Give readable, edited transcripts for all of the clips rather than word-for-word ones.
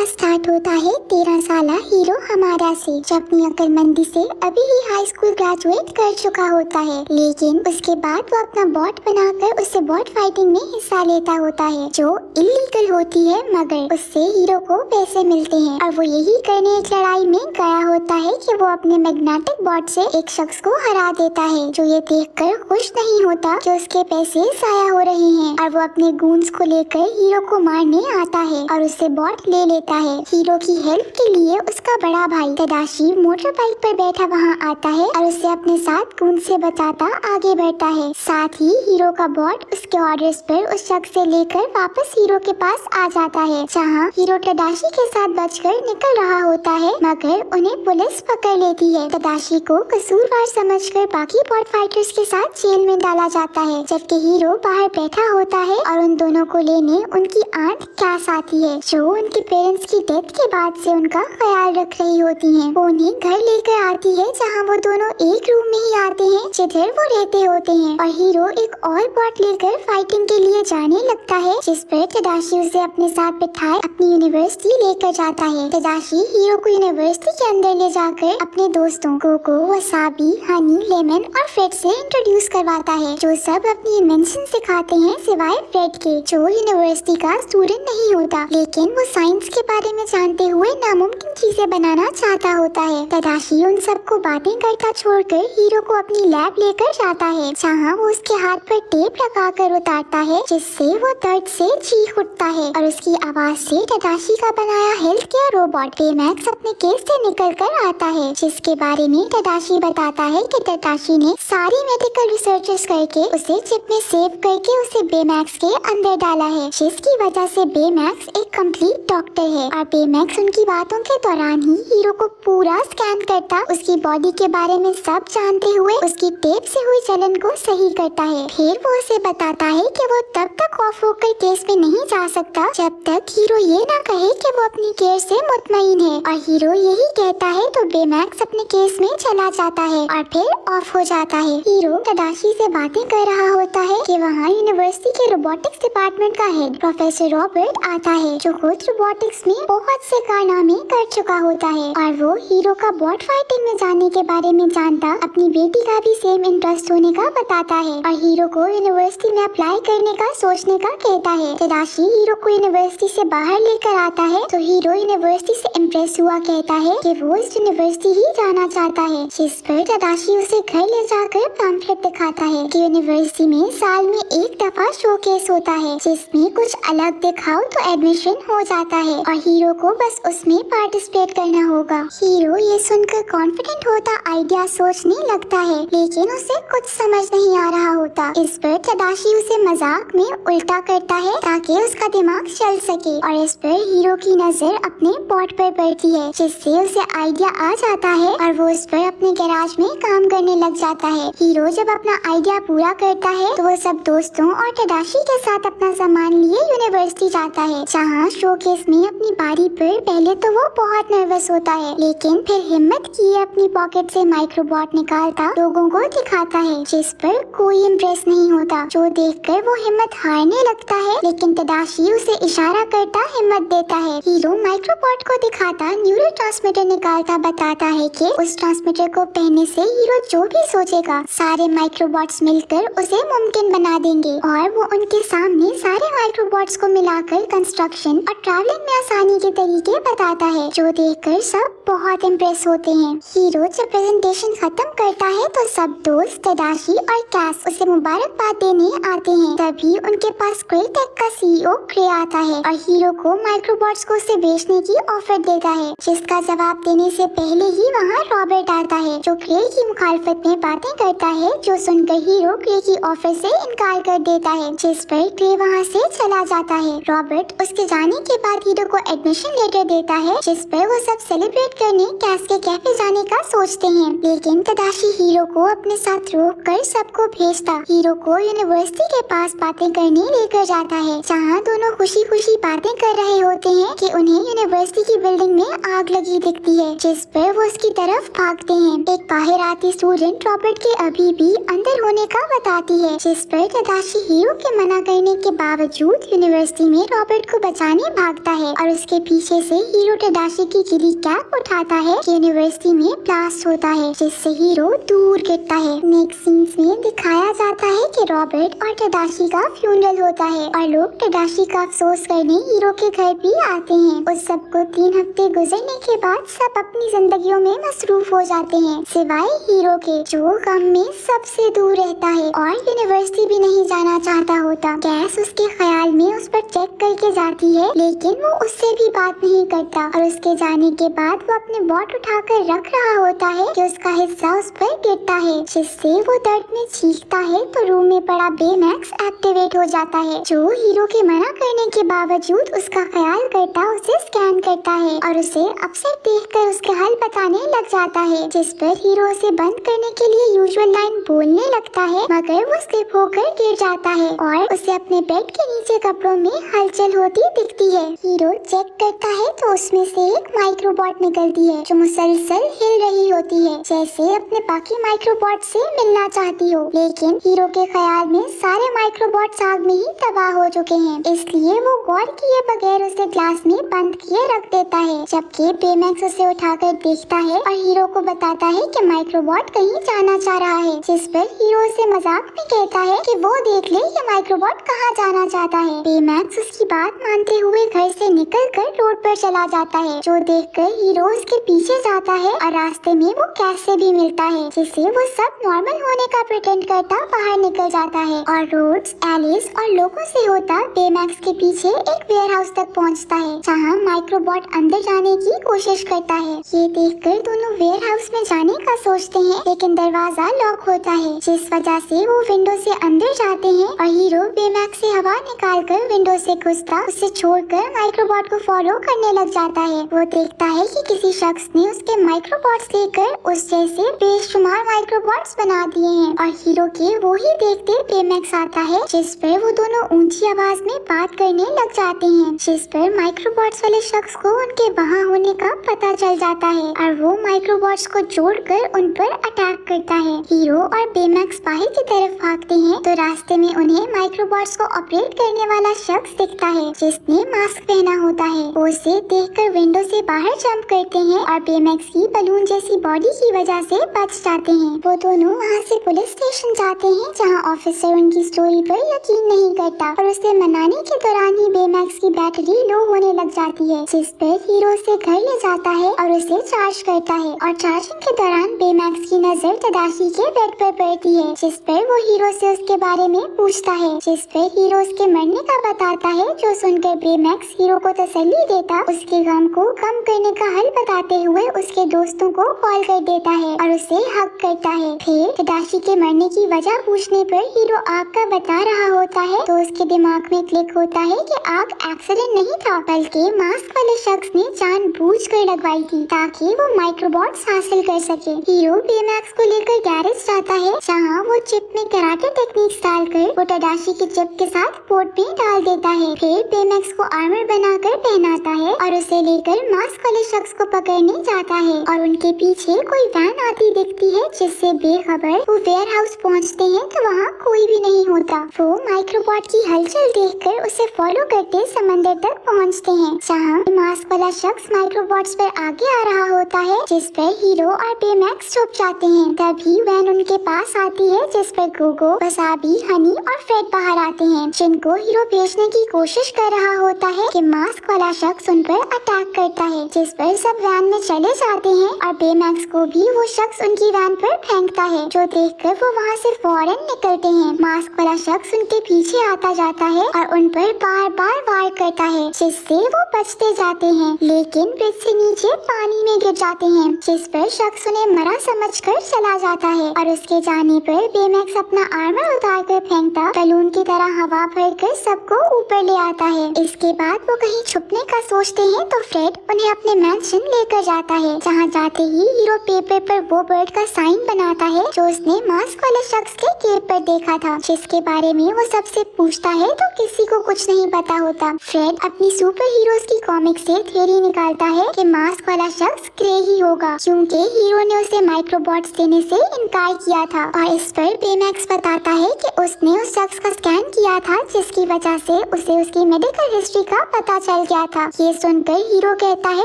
Start होता है 13 साला हीरो हमारा से, जो अपनी अक्लमंदी से अभी ही हाई स्कूल ग्रेजुएट कर चुका होता है। लेकिन उसके बाद वो अपना बॉट बनाकर उससे बॉट फाइटिंग में हिस्सा लेता होता है, जो इलीगल होती है, मगर उससे हीरो को पैसे मिलते हैं। और वो यही करने एक लड़ाई में गया होता है कि वो अपने मैग्नेटिक बॉट से एक शख्स को हरा देता है, जो ये देखकर खुश नहीं होता कि उसके पैसे जाया हो रहे हैं। और वो अपने गूंज को लेकर हीरो को मारने आता है और उससे बॉट ले लेता है। हीरो की हेल्प के लिए उसका बड़ा भाई तदाशी मोटर बाइक पर बैठा वहाँ आता है और उसे अपने साथ गूंज से बचाता आगे बढ़ता है। साथ ही हीरो का बॉट उसके ऑर्डर्स पर उस शख्स से लेकर वापस हीरो के पास आ जाता है, जहाँ हीरो तदाशी के साथ बचकर निकल रहा होता है, मगर उन्हें पुलिस पकड़ लेती है। तदाशी को कसूरवार समझकर बाकी बॉट फाइटर्स के साथ जेल में डाला जाता है, जबकि हीरो बाहर बैठा होता है और उन दोनों को लेने उनकी आंट कैस आती है, जो उनके पेरेंट्स की डेथ के बाद से उनका ख्याल रख रही होती हैं। वो उन्हें घर लेकर आती है, जहां वो दोनों एक रूम में ही आते हैं जिधर वो रहते होते हैं। और हीरो एक और बॉट लेकर फाइटिंग के लिए जाने लगता है, जिस पर तदाशी उसे अपने साथ बिठाए अपनी यूनिवर्सिटी लेकर जाता है। तदाशी हीरो को यूनिवर्सिटी के अंदर ले जाकर अपने दोस्तों कोको, वसाबी, हनी, लेमन और फ्रेड से इंट्रोड्यूस करवाता है, जो सब अपनी इन्वेंशन सिखाते हैं सिवाय फ्रेड के, जो यूनिवर्सिटी का स्टूडेंट नहीं होता, लेकिन वो साइंस के बारे में जानते हुए नामुमकिन चीजें बनाना चाहता होता है। तदाशी उन सबको बातें करता छोड़कर हीरो को अपनी लैब लेकर जाता है, जहाँ वो उसके हाथ पर टेप लगाकर उतारता है, जिससे वो दर्द से चीख उठता है। और उसकी आवाज से तदाशी का बनाया हेल्थ केयर रोबोट बेमैक्स अपने केस से निकल कर आता है, जिसके बारे में तदाशी बताता है कि तदाशी ने सारी मेडिकल रिसर्चेस करके उसे चिप में सेव करके उसे बेमैक्स के अंदर डाला है, जिसकी वजह से बेमैक्स एक कंप्लीट डॉक्टर है। और बेमैक्स उनकी बातों के दौरान ही हीरो को पूरा स्कैन करता, उसकी बॉडी के बारे में सब जानते हुए उसकी टेप से हुई जलन को सही करता है। फिर वो उसे बताता है कि वो तब तक ऑफ होकर केस में नहीं जा सकता जब तक हीरो ये ना कहे कि वो अपनी केयर से मुतमईन है। और हीरो यही कहता है तो बेमैक्स अपने केस में चला जाता है और फिर ऑफ हो जाता है। हीरो तदाशी से बातें कर रहा होता है कि वहाँ यूनिवर्सिटी के रोबोटिक्स डिपार्टमेंट का हेड प्रोफेसर रॉबर्ट आता है, जो खुद रोबोटिक्स में बहुत से कारनामे कर चुका होता है। और वो हीरो का बॉट फाइटिंग में जाने के बारे में जानता अपनी बेटी का भी सेम इंटरेस्ट होने का बताता है, और हीरो को यूनिवर्सिटी में अप्लाई करने का सोचने का कहता है। तदाशी हीरो को यूनिवर्सिटी से बाहर लेकर आता है, तो हीरो यूनिवर्सिटी से इम्प्रेस हुआ कहता है कि वो इस यूनिवर्सिटी ही जाना चाहता है, जिस पर तदाशी उसे घर ले जाकर पैम्फलेट दिखाता है कि यूनिवर्सिटी में साल में एक दफा शोकेस होता है, जिसमें कुछ अलग दिखाओ तो एडमिशन हो जाता है और हीरो को बस उसमें पार्टिसिपेट करना होगा। हीरो ये सुनकर कॉन्फिडेंट होता आइडिया सोचने लगता है, लेकिन उसे कुछ समझ नहीं आ रहा होता। इस पर तदाशी उसे मजाक में उल्टा करता है ताकि उसका दिमाग चल सके, और इस पर हीरो की नजर अपने बॉट पर पड़ती है, जिससे उसे आइडिया आ जाता है और वो उस पर अपने गैराज में काम करने लग जाता है। हीरो जब अपना आइडिया पूरा करता है तो वो सब दोस्तों और तदाशी के साथ अपना सामान लिए यूनिवर्सिटी जाता है, जहाँ शोकेस में अपनी बारी पर पहले तो वो बहुत नर्वस होता है, लेकिन फिर हिम्मत किए अपनी पॉकेट से माइक्रोबॉट निकालता लोगों को दिखाता है, जिस पर कोई इम्प्रेस नहीं होता, जो देखकर वो हिम्मत हारने लगता है। लेकिन तदाशी उसे इशारा करता हिम्मत देता है। हीरो माइक्रोबॉट को दिखाता न्यूरोट्रांसमीटर निकालता बताता है कि उस ट्रांसमीटर को पहनने से हीरो जो भी सोचेगा सारे माइक्रोबॉट्स मिलकर उसे मुमकिन बना देंगे, और वो उनके सामने सारे माइक्रोबॉट्स को मिलाकर कंस्ट्रक्शन और ट्रैवलिंग में आसानी के तरीके बताता है, जो देखकर सब बहुत इम्प्रेस होते हैं। हीरो जब प्रेजेंटेशन खत्म करता है तो सब दोस्त तदाशी और कैस उसे मुबारकबाद देने आते हैं। तभी उनके पास क्रेटेक का सीईओ क्रे आता है और हीरो को माइक्रोबॉट्स को उसे बेचने की ऑफर देता है, जिसका जवाब देने से पहले ही वहाँ रॉबर्ट आता है, जो क्रे की मुखालफत में बातें करता है, जो सुनकर हीरो क्रे की ऑफर से इनकार कर देता है, जिस पर क्रे वहाँ से चला जाता है। रॉबर्ट उसके जाने के बाद हीरो को एडमिशन लेटर देता है, जिस पर वो सब सेलिब्रेट करने कैस के कैफे जाने का सोचते हैं, लेकिन तदाशी हीरो को अपने साथ रोक कर सबको भेजता हीरो को यूनिवर्सिटी के पास बातें करने लेकर जाता है, जहाँ दोनों खुशी खुशी बातें कर रहे होते हैं कि उन्हें यूनिवर्सिटी की बिल्डिंग में आग लगी दिखती है, जिस पर वो उसकी तरफ भागते हैं। एक बाहर आती स्टूडेंट रॉबर्ट के अभी भी अंदर होने का बताती है, जिस पर तदाशी हीरो के मना करने के बावजूद यूनिवर्सिटी में रॉबर्ट को बचाने भागता है और उसके पीछे से हीरो टडाशी की गिली कैप उठाता है कि यूनिवर्सिटी में ब्लास्ट होता है, जिससे हीरो दूर गिरता है। नेक्स्ट सीन्स में दिखाया जाता है कि रॉबर्ट और टडाशी का फ्यूनरल होता है और लोग टडाशी का अफसोस करने हीरो के घर भी आते हैं। उस सबको 3 हफ्ते गुजरने के बाद सब अपनी जिंदगियों में मसरूफ हो जाते हैं, सिवाय हीरो के, जो गम में सबसे दूर रहता है और यूनिवर्सिटी भी नहीं जाना चाहता होता। कैस उसके ख्याल में उस पर चेक करके जाती है, लेकिन वो उससे भी बात नहीं करता और उसके जाने के बाद वो अपने बॉट उठाकर रख रहा होता है कि उसका हिस्सा उस पर गिरता है, जिससे वो दर्द में चीखता है तो रूम में पड़ा बेमैक्स एक्टिवेट हो जाता है, जो हीरो के मना करने के बावजूद उसका ख्याल करता उसे स्कैन करता है और उसे अपसेट देखकर उसका हल बताने लग जाता है, जिस पर हीरो उसे बंद करने के लिए यूजुअल लाइन बोलने लगता है, मगर वो स्लिप होकर गिर जाता है और उसे अपने बेड के नीचे कपड़ों में हलचल होती दिखती है। हीरो चेक करता है तो उसमें से एक माइक्रोबॉट निकलती है जो मुसलसल हिल रही होती है, जैसे अपने बाकी माइक्रोबॉट से मिलना चाहती हो, लेकिन हीरो के ख्याल में सारे माइक्रोबॉट्स आग में ही तबाह हो चुके हैं, इसलिए वो गौर किए बगैर उसे ग्लास में बंद किए रख देता है, जबकि बेमैक्स उसे उठाकर देखता है और हीरो को बताता है कि माइक्रोबॉट कहीं जाना चाह रहा है, जिस पर हीरो उसे मजाक में कहता है कि वो देख ले ये माइक्रोबॉट कहाँ जाना चाहता है। बेमैक्स उसकी बात मानते हुए घर से निकलकर रोड पर चला जाता है, जो देखकर हीरो उसके पीछे जाता है और रास्ते में वो कैस से भी मिलता है, जिससे वो सब नॉर्मल होने का प्रिटेंड करता बाहर निकल जाता है और रोड्स, एलिस और लोगों से होता बेमैक्स के पीछे एक वेयरहाउस तक पहुंचता है, जहां माइक्रोबॉट अंदर जाने की कोशिश करता है। ये देखकर दोनों वेयरहाउस में जाने का सोचते हैं, लेकिन दरवाजा लॉक होता है, जिस वजह से वो विंडो से अंदर जाते हैं और हीरो बेमैक्स से हवा निकालकर विंडो से घुसता उसे छोड़कर माइक्रोबॉट को फॉलो करने लग जाता है। वो देखता है कि किसी शख्स ने उसके माइक्रोबॉट्स लेकर उस जैसे बेशुमार माइक्रोबॉट्स बना दिए हैं और हीरो के वो ही देखते बेमैक्स आता है, जिस पर वो दोनों ऊंची आवाज में बात करने लग जाते हैं, जिस पर माइक्रोबॉट्स वाले शख्स को उनके वहाँ होने का पता चल जाता है और वो माइक्रोबॉट्स को जोड़कर उन पर अटैक करता है। हीरो और बेमैक्स बाहर की तरफ भागते हैं तो रास्ते में उन्हें माइक्रोबॉट्स को ऑपरेट करने वाला शख्स दिखता है, जिसने मास्क पहना होता है। वो उसे देखकर विंडो से बाहर जंप करते हैं और बेमैक्स की बलून जैसी बॉडी की वजह से बच जाते हैं। वो दोनों वहाँ से पुलिस स्टेशन जाते हैं, जहाँ ऑफिसर उनकी स्टोरी पर यकीन नहीं करता और उसे मनाने के दौरान ही बेमैक्स की बैटरी लो होने लग जाती है, जिस पर हीरो उसे घर ले जाता है और उसे चार्ज करता है और चार्जिंग के दौरान बेमैक्स की नजर टडाशी के बेड पर पड़ती है, जिस पर वो हीरो से उसके बारे में पूछता है, जिस पर हीरो उसके मरने का बताता है, जो सुनकर बेमैक्स हीरो को तसल्ली देता उसके गम को कम करने का हल बताते हुए उसके दोस्तों को कॉल कर देता है और उसे हक करता है। फिर टडाशी के मरने की वजह पूछने पर हीरो आग का बता रहा होता है तो उसके दिमाग में क्लिक होता है कि आग एक्सीडेंट नहीं था, बल्कि मास्क वाले शख्स ने जानबूझकर लगवाई थी ताकि वो माइक्रोबॉट्स हासिल कर सके। हीरो बेमैक्स को लेकर गैरेज जाता है, जहाँ वो चिप में कराटे टेक्निक्स डालकर वो टडाशी की चिप के साथ पोर्ट में डाल देता है। फिर बेमैक्स को आर्मर बनाकर पहनाता है और उसे लेकर मास्क वाले शख्स को पकड़ने जाता है और उनके पीछे कोई वैन आती दिखती है, जिससे बेखबर वो वेयरहाउस पहुंचते हैं तो वहाँ कोई भी नहीं होता। वो माइक्रोबॉट की हलचल देखकर उसे फॉलो करते समंदर तक पहुंचते हैं, जहाँ मास्क वाला शख्स माइक्रोबॉट्स पर आगे आ रहा होता है, जिस पर हीरो और बेमैक्स छुप जाते हैं। तभी वैन उनके पास आती है, जिस पर गोगो, वसाबी, हनी और फ्रेड बाहर आते हैं, जिनको हीरो भेजने की कोशिश कर रहा होता है कि मास्क वाला शख्स उन पर अटैक करता है, जिस पर सब वैन में चले जाते हैं और बेमैक्स को भी वो शख्स उनकी वैन पर फेंकता है, जो देखकर वो वहाँ से फौरन निकलते हैं। मास्क वाला शख्स उनके पीछे आता जाता है और उन पर बार बार वार करता है, जिससे वो बचते जाते हैं, लेकिन ब्रिज से नीचे पानी में गिर जाते हैं, जिस पर शख्स उन्हें मरा समझकर चला जाता है और उसके जाने पर बेमैक्स अपना आर्मर उतार कर फेंकता बलून की तरह हवा भरकर सबको ऊपर ले आता है। इसके बाद वो कहीं छुपने का सोचते हैं तो फ्रेड उन्हें अपने मैंशन लेकर जाता है, जहाँ जाते ही हीरो पेपर पर वो बर्ड का साइन बनाता है जो उसने मास्क वाले शख्स के केप पर देखा था, जिसके बारे में वो सबसे पूछता है तो किसी को कुछ नहीं पता होता। फ्रेड अपनी सुपर हीरोज की कॉमिक से थियरी ही निकालता है कि मास्क वाला शख्स ग्रे ही होगा, क्योंकि हीरो ने उसे माइक्रोबॉट्स देने से इनकार किया था। और इस पर बेमैक्स बताता है कि उसने उस शख्स का स्कैन किया था, जिसकी वजह से उसे उसकी मेडिकल हिस्ट्री का पता चल गया था। ये सुनकर हीरो कहता है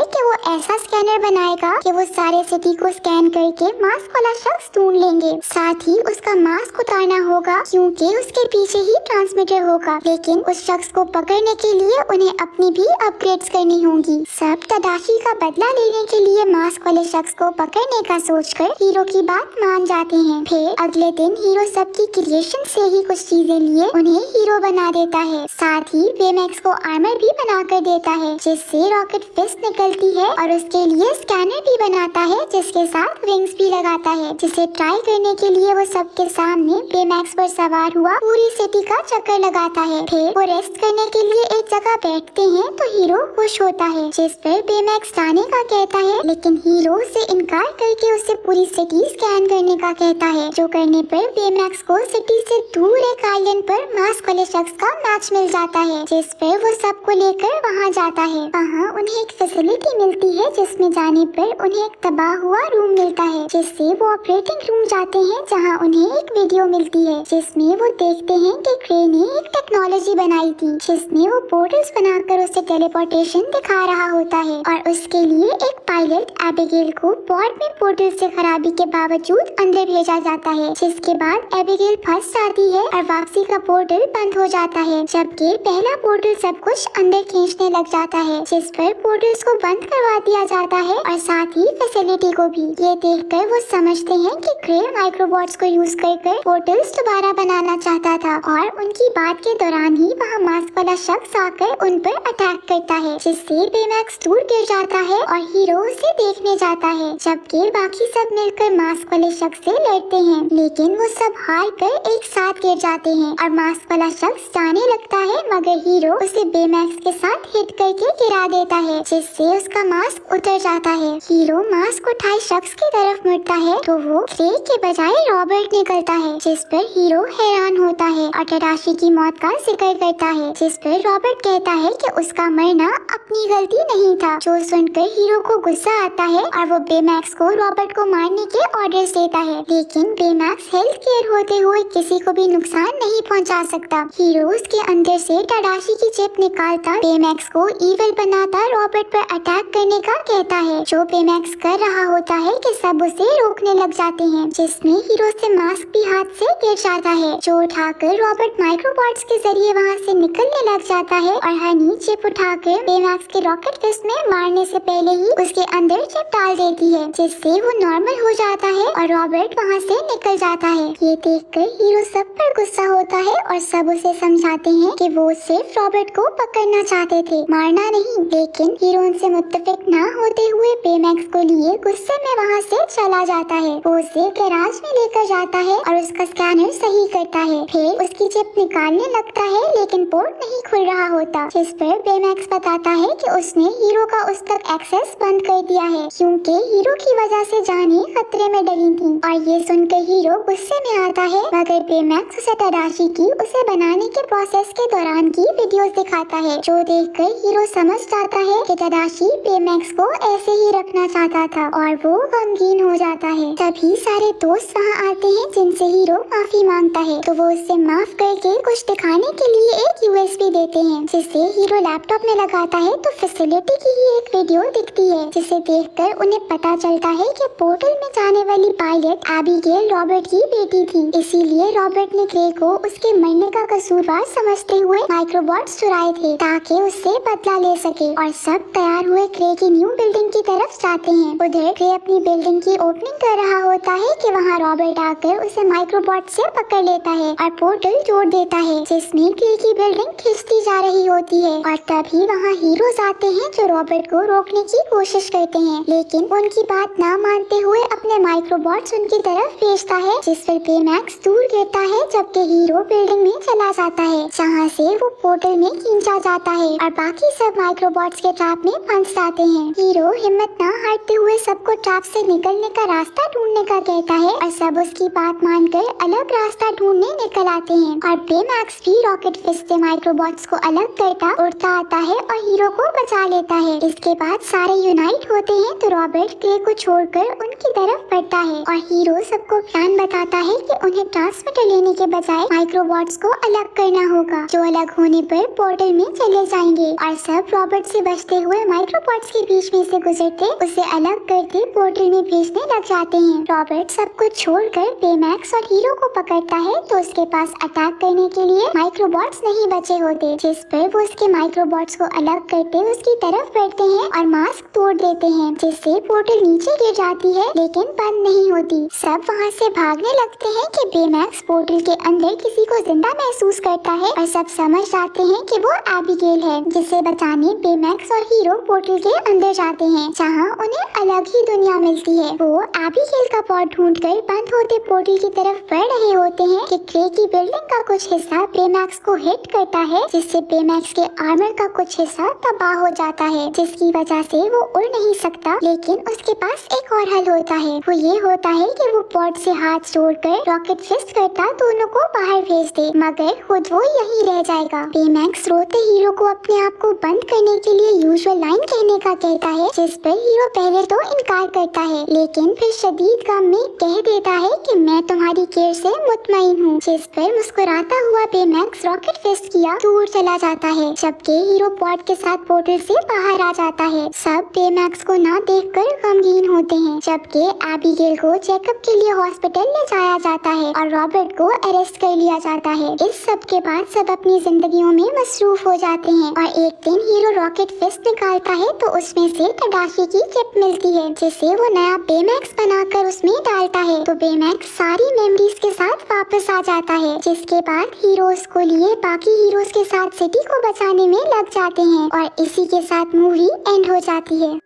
कि वो ऐसा स्कैनर बनाएगा कि वो सारे सिटी को स्कैन करके मास्क वाला शख्स ढूंढ लेंगे। साथ ही उसका मास्क उतारना होगा, क्योंकि उसके पीछे ही ट्रांसमीटर होगा। लेकिन उस शख्स को पकड़ने के लिए उन्हें अपनी भी अपग्रेड्स करनी होंगी। सब तदाशी का बदला लेने के लिए मास्क वाले शख्स को पकड़ने का सोचकर हीरो की बात मान जाते हैं। फिर अगले दिन हीरो सबकी क्रिएशन से ही कुछ चीजें लिए उन्हें हीरो बना देता है। साथ ही बेमैक्स को आर्मर भी बना कर देता है, जिससे रॉकेट फिस्ट निकलती है, और उसके लिए स्कैनर भी बनाता है, जिसके साथ विंग्स भी लगाता है, जिसे ट्राई करने के लिए वो सबके सामने बेमैक्स पर सवार हुआ पूरी सिटी का चक्कर लगाता है। फिर वो रेस्ट करने के लिए एक जगह बैठते हैं तो हीरो खुश होता है, जिस पर बेमैक्स जाने का कहता है, लेकिन हीरो से इनकार करके उसे पूरी सिटी स्कैन करने का कहता है, जो करने पर बेमैक्स को सिटी से दूर एक आइलैंड पर मास्क वाले शख्स का मैच मिल जाता है, जिस पर वो सबको लेकर वहाँ जाता है। वहाँ उन्हें एक फैसिलिटी मिलती है, जिसमें जाने पर उन्हें एक तबाह हुआ रूम मिलता है, जिससे वो ऑपरेटिंग रूम जाते हैं, जहाँ उन्हें एक वीडियो मिलती है, जिसमें वो देखते हैं कि ग्रे ने एक टेक्नोलॉजी बनाई थी, जिसमें वो पोर्टल्स बनाकर उसे टेलीपोर्टेशन दिखा रहा होता है, और उसके लिए एक पायलट एबिगेल को पॉड में पोर्टल से खराबी के बावजूद अंदर भेजा जाता है, जिसके बाद एबिगेल फंस जाती है और वापसी का पोर्टल बंद हो जाता है, जबकि पहला पोर्टल सब कुछ अंदर खींचने लग जाता है, जिस पर पोर्टल्स को बंद करवा दिया जाता है और साथ ही फैसिलिटी को भी। ये देखकर वो समझते हैं कि ग्रे माइक्रोबॉट्स को यूज कर पोर्टल्स दोबारा बनाना चाहता था, और उनकी बात के दौरान ही वहाँ मास्क वाला शख्स आकर उन पर अटैक करता है, जिससे बेमैक्स दूर गिर जाता है और हीरो उसे देखने जाता है, जबकि बाकी सब मिलकर मास्क वाले शख्स से लड़ते हैं, लेकिन वो सब हार कर एक साथ गिर जाते हैं और मास्क वाला शख्स जाने लगता है, मगर हीरो उसे बेमैक्स के साथ हिट करके गिरा देता है, जिससे उसका मास्क उतर जाता है। हीरो मास्क उठाए शख्स की तरफ मुड़ता है तो वो ग्रे के बजाय रॉबर्ट निकलता है, जिस पर हीरो हैरान होता है और तदाशी की मौत का जिक्र करता है, जिस पर रॉबर्ट कहता है कि उसका मरना अपनी गलती नहीं था, जो सुनकर हीरो को गुस्सा आता है और वो बेमैक्स को रॉबर्ट को मारने के ऑर्डर्स देता है, लेकिन बेमैक्स हेल्थ केयर होते हुए किसी को भी नुकसान नहीं पहुंचा सकता। हीरो उसके अंदर से तदाशी की चिप निकालता बेमैक्स को ईविल बनाता रॉबर्ट पर अटैक करने का कहता है, जो बेमैक्स कर रहा होता है कि सब उसे रोकने लग जाते हैं, जिसमें हीरो से मास्क भी हाथ से गिर जाता है, जो उठाकर रॉबर्ट माइक्रोबॉट्स के जरिए वहाँ से निकलने लग जाता है और हनी चिप उठाकर बेमैक्स के रॉकेट फिस्ट में मारने से पहले ही उसके अंदर चिप डाल देती है, जिससे वो नॉर्मल हो जाता है और रॉबर्ट वहाँ से निकल जाता है। ये देखकर हीरो सब पर गुस्सा होता है और सब उसे समझाते हैं कि वो सिर्फ रॉबर्ट को पकड़ना चाहते थे, मारना नहीं, लेकिन हीरो उनसे मुत्तफिक न होते हुए बेमैक्स को लिए गुस्से में वहाँ से चला जाता है। वो उसे गैराज में लेकर जाता है और उसका स्कैनर सही करता है, फिर उसकी चिप निकालने लगता है, लेकिन पोर्ट नहीं खुल रहा होता, जिस पर बेमैक्स बताता है कि उसने हीरो का उस तक एक्सेस बंद कर दिया है, क्योंकि हीरो की वजह से जाने खतरे में डली थी। और ये सुनकर हीरो गुस्से में आता है, मगर बेमैक्स उसे तदाशी की उसे बनाने के प्रोसेस के दौरान की वीडियोस दिखाता है, जो देखकर हीरो समझ जाता है कि तदाशी बेमैक्स को ऐसे ही रखना चाहता था, और वो गमगीन हो जाता है। तभी सारे दोस्त वहाँ आते हैं, जिनसे हीरो माफी मांगता है, तो वो उससे माफ करके कुछ दिखाने के लिए एक यूएसबी देते हैं, जिसे हीरो लैपटॉप में लगाता है तो फैसिलिटी की ही एक वीडियो दिखती है, जिसे देखकर उन्हें पता चलता है कि पोर्टल में जाने वाली पायलट एबिगेल रॉबर्ट की बेटी थी, इसीलिए रॉबर्ट ने ग्रे को उसके मरने का कसूरवार समझते हुए माइक्रोबॉट्स चुराए थे, ताकि उससे बदला ले सके। और सब तैयार हुए ग्रे की न्यू बिल्डिंग की तरफ जाते हैं। उधर ग्रे अपनी बिल्डिंग की ओपनिंग कर रहा होता है कि वहाँ रॉबर्ट आकर उसे माइक्रोबॉट से पकड़ लेता है और पोर्टल जोड़ देता है, जिसमें ग्रे की बिल्डिंग खिंचती जा रही होती है। और तभी वहाँ हीरोज आते हैं, जो रॉबर्ट को रोकने की कोशिश करते हैं, लेकिन उनकी बात न मानते हुए अपने माइक्रोबॉट्स उनकी तरफ भेजता है, जिस पर बेमैक्स दूर गिरता है, जबकि हीरो बिल्डिंग में चला जाता है, जहाँ से वो पोर्टल में खींचा जाता है और बाकी सब माइक्रोबॉट्स के ट्रैप में फंस जाते हैं। हैं। हीरो हिम्मत न हारते हुए सबको ट्रैप से निकलने का रास्ता ढूंढने का कहता है और सब उसकी बात मानकर अलग रास्ता ढूंढने निकल आते हैं। और बेमैक्स भी रॉकेट फिस्ट से माइक्रोबॉट्स को अलग करता उड़ता आता है और हीरो को बचा लेता है। इसके बाद सारे यूनाइट होते हैं तो रॉबर्ट क्ले को छोड़कर उनकी तरफ बढ़ता है और हीरो सबको प्लान बताता है कि उन्हें ट्रांसमीटर लेने के बजाय माइक्रोबॉट्स को अलग करना होगा, जो अलग होने पर पोर्टल में चले जाएंगे। और सब रॉबर्ट से बचते हुए माइक्रोबॉट्स के बीच में से गुजरते उसे अलग करके पोर्टल में भेजने लग जाते हैं। रॉबर्ट सबको छोड़कर बेमैक्स और हीरो को पकड़ता है तो उसके पास अटैक करने के लिए माइक्रोबॉट्स नहीं बचे होते, जिस पर वो उसके माइक्रोबॉट्स को अलग करते उसकी तरफ बढ़ते हैं और मास्क तोड़ देते हैं, जिससे पोर्टल नीचे गिर जाती है लेकिन बंद नहीं होती। सब वहाँ से भागने लगते हैं कि बेमैक्स पोर्टल के अंदर किसी को जिंदा महसूस करता है और सब समझ जाते हैं कि वो एबिगेल है, जिसे बचाने बेमैक्स और हीरो पोर्टल के अंदर जाते हैं, जहाँ उन्हें अलग ही दुनिया मिलती है। वो एबिगेल का पॉड ढूंढकर बंद होते पोर्टल की तरफ बढ़ रहे होते हैं कि क्ले की बिल्डिंग का कुछ हिस्सा बेमैक्स को हिट करता है, जिससे बेमैक्स के आर्मर का कुछ हिस्सा तबाह हो जाता है, जिसकी वजह से वो उड़ नहीं सकता। लेकिन उसके पास एक और हल होता है, वो ये होता है कि वो पॉड से हाथ जोड़कर रॉकेट फिस्ट करता दोनों को बाहर भेज दे, मगर खुद वो यहीं रह जाएगा। बेमैक्स रोते हीरो को अपने आप को बंद करने के लिए यूजुअल लाइन कहने का कहता है, जिस पर हीरो पहले तो इनकार करता है, लेकिन फिर शदीद गम में कह देता है कि मैं तुम्हारी केयर से मुतमईन हूँ, जिस पर मुस्कुराता हुआ बेमैक्स रॉकेट फिस्ट किया दूर चला जाता है, जबकि हीरो पॉड के साथ पोर्टल से बाहर आ जाता है। सब बेमैक्स को ना देखकर गमगीन होते हैं, जबकि एबिगेल को चेकअप के लिए हॉस्पिटल ले जाया जाता है और रॉबर्ट को अरेस्ट कर लिया जाता है। इस सब के बाद सब अपनी जिंदगियों में मसरूफ हो जाते हैं और एक दिन हीरो रॉकेट फिस्ट निकालता है तो उसमें से तडाशी की चिप मिलती है, जिसे वो नया बेमैक्स बनाकर उसमें डालता है तो बेमैक्स सारी मेमोरीज के साथ वापस आ जाता है, जिसके बाद हीरोज को लिए बाकी हीरोज के साथ सिटी को बचाने में लग जाते हैं और इसी के साथ मूवी एंड हो जाती है।